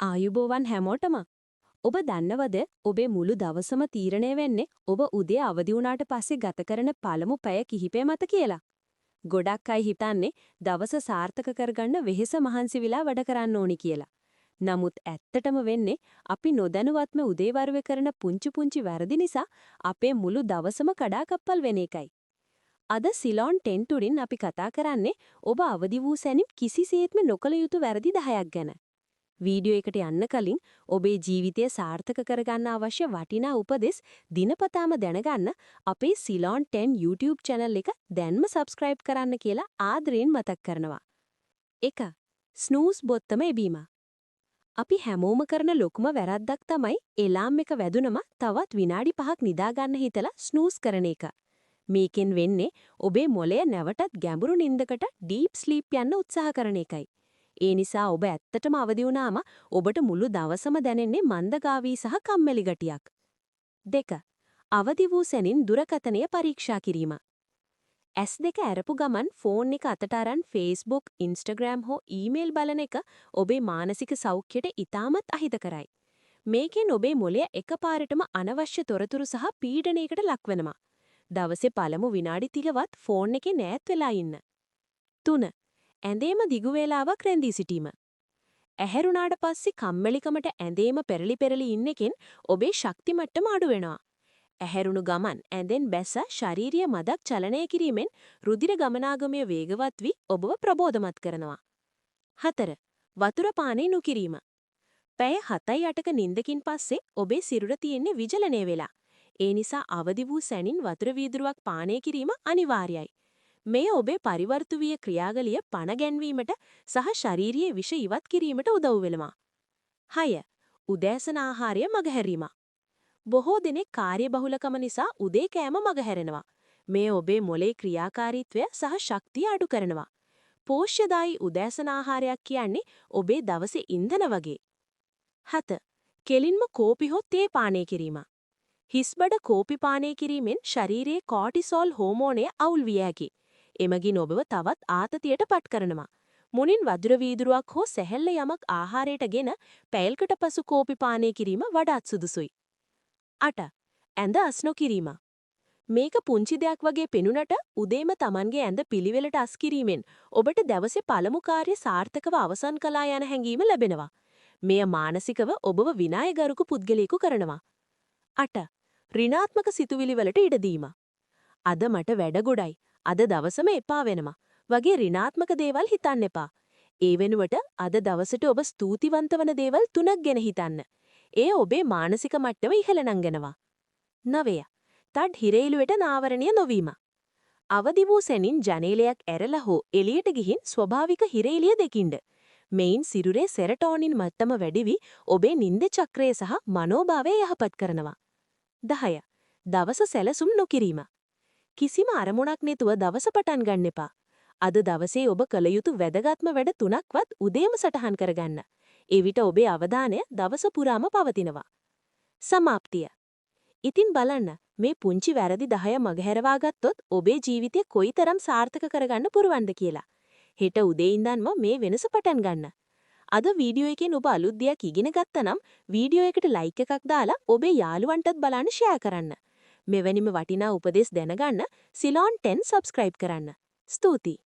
ආයුබෝවන් හැමෝටම. ඔබ දන්නවද ඔබේ මුළු දවසම තීරණය වෙන්නේ ඔබ උදේ අවදි වුණාට පස්සේ ගත කරන පළමු පැය කිහිපය මත කියලා. ගොඩක් අය හිතන්නේ දවස සාර්ථක කරගන්න වෙහෙස මහන්සි වෙලා වැඩ කරන්න ඕනි කියලා. නමුත් ඇත්තටම වෙන්නේ අපි නොදැනුවත්ම උදේවරුේ කරන පුංචි පුංචි වැරදි නිසා අපේ මුළු දවසම කඩාකප්පල් වෙන එකයි. අද සිලොන් 10 තුලින් අපි කතා කරන්නේ ඔබ අවදි වූ සැනින් කිසිසේත්ම නොකළ යුතු වැරදි 10ක් ගැන. වීඩියෝ එකට යන්න කලින් ඔබේ ජීවිතය සාර්ථක කරගන්න අවශ්‍ය වටිනා උපදෙස් දිනපතාම දැනගන්න අපේ සිලොන් 10 YouTube channel එක දැන්ම subscribe කරන්න කියලා ආදරයෙන් මතක් කරනවා. 1. ස්නූස් බොත්තම එබීම. අපි හැමෝම කරන ලොකුම වැරද්දක් තමයි එලාම් එක වැදුනම තවත් විනාඩි 5ක් නිදා ගන්න හිතලා ස්නූස් කරන එක. මේකෙන් වෙන්නේ ඔබේ මොළය නැවතත් ගැඹුරු නිින්දකට deep sleep යන්න උත්සාහ කරන එකයි. ඒ නිසා ඔබ ඇත්තටම අවදි වුණාම ඔබට මුළු දවසම දැනෙන්නේ මන්දගාමී සහ කම්මැලි ගතියක්. 2. අවදි වූ සැනින් දුරකථනය පරීක්ෂා කිරීම. S2 ඇරපු ගමන් ෆෝන් එක අතට අරන් Facebook, Instagram හෝ ඊමේල් බලන එක ඔබේ මානසික සෞඛ්‍යයට ඉතාමත් අහිතකරයි. මේකෙන් ඔබේ මොළය එකපාරටම අනවශ්‍ය තොරතුරු සහ පීඩනයකට ලක්වෙනවා. දවසේ පළමු විනාඩි 30වත් ෆෝන් එකේ නෑත් වෙලා ඉන්න. 3. ඇඳේම දිගු වේලාවක් රැඳී සිටීම. ඇහැරුණාට පස්සේ කම්මැලිකමට ඇඳේම පෙරලි පෙරලි ඉන්න එකෙන් ඔබේ ශක්ති මට්ටම අඩු වෙනවා. ඇහැරුණු ගමන් ඇඳෙන් බැස ශාරීරික මදක් චලනය කිරීමෙන් රුධිර ගමනාගමය වේගවත් වී ඔබව ප්‍රබෝධමත් කරනවා. 4. වතුර පානය නොකිරීම. පැය 7-8ක නිින්දකින් පස්සේ ඔබේ සිරුර තියෙන්නේ විජලනය වෙලා. ඒ නිසා අවදි වූ සැනින් වතුර වීදුරුවක් පානය කිරීම අනිවාර්යයි. මේ ඔබේ පරිවර්තනීය ක්‍රියාවලිය පණ ගැන්වීමට සහ ශාරීරික විෂ ඉවත් කිරීමට උදව් වෙනවා. 6. උදෑසන ආහාරය මගහැරීම. බොහෝ දෙනෙක් කාර්යබහුලකම නිසා උදේ කෑම මගහැරෙනවා. මේ ඔබේ මොළේ ක්‍රියාකාරීත්වය සහ ශක්තිය අඩු කරනවා. පෝෂ්‍යදායී උදෑසන ආහාරයක් කියන්නේ ඔබේ දවසේ ඉන්ධන වගේ. 7. කෙලින්ම කෝපි හෝ තේ පානය කිරීම. හිස්බඩ කෝපි පානය කිරීමෙන් ශරීරයේ කෝටිසෝල් හෝමෝනය අවුල් විය හැකියි. එමගින් ඔබව තවත් ආතතියට පත් කරනවා. මුණින් වතුර වීදුරුවක් හෝ සැහැල්ල යමක් ආහාරයටගෙන පැයකට පසු කෝපි පානය කිරීම වඩාත් සුදුසුයි. 8. ඇඳ අස් නොකිරීම. මේක පුංචි දෙයක් වගේ පෙනුනට උදේම Tamanගේ ඇඳ පිළිවෙලට අස් කිරීමෙන් ඔබට දවසේ පළමු කාර්ය සාර්ථකව අවසන් කළා යන හැඟීම ලැබෙනවා. මෙය මානසිකව ඔබව විනායගරුක පුද්ගලයෙකු කරනවා. 8. ඍණාත්මක සිතුවිලි වලට ඉඩ දීම. අද මට වැඩ ගොඩයි. අද දවසම එපා වෙනවා. වගේ ඍණාත්මක දේවල් හිතන්න එපා. ඒ වෙනුවට අද දවසට ඔබ ස්තුතිවන්ත වන දේවල් 3ක් ගැන හිතන්න. ඒ ඔබේ මානසික මට්ටම ඉහළ නංගනවා. 9. තඩ් හිරේලුවට නාවරණය නොවීම. අවදි වූ සැනින් ජනේලයක් ඇරලා හෝ එළියට ගිහින් ස්වභාවික හිරේලිය දෙකින්ද. මෙයින් සිරුරේ සෙරටෝනින් මට්ටම වැඩි වී ඔබේ නිින්ද චක්‍රය සහ මනෝභාවය යහපත් කරනවා. 10. දවස සැලසුම් නොකිරීම. කිසිම අරමුණක් නැතුව දවස පටන් ගන්න එපා. අද දවසේ ඔබ කළ යුතු වැදගත්ම වැඩ 3ක්වත් උදේම සටහන් කරගන්න. එවිට ඔබේ අවධානය දවස පුරාම පවතිනවා. සමාප්තිය. ඉතින් බලන්න මේ පුංචි වැරදි 10 මගහැරවා ගත්තොත් ඔබේ ජීවිතය කොයිතරම් සාර්ථක කරගන්න පුරවන්ද කියලා. හෙට උදේ ඉඳන්ම මේ වෙනස පටන් ගන්න. අද වීඩියෝ එකෙන් ඔබ අලුත් දෙයක් ඉගෙන ගත්තනම් වීඩියෝ එකට ලයික් එකක් දාලා ඔබේ යාළුවන්ටත් බලන්න ෂෙයා කරන්න. මෙවැනිම වටිනා උපදෙස් දැනගන්න සිලොන් 10 subscribe කරන්න. ස්තුතියි.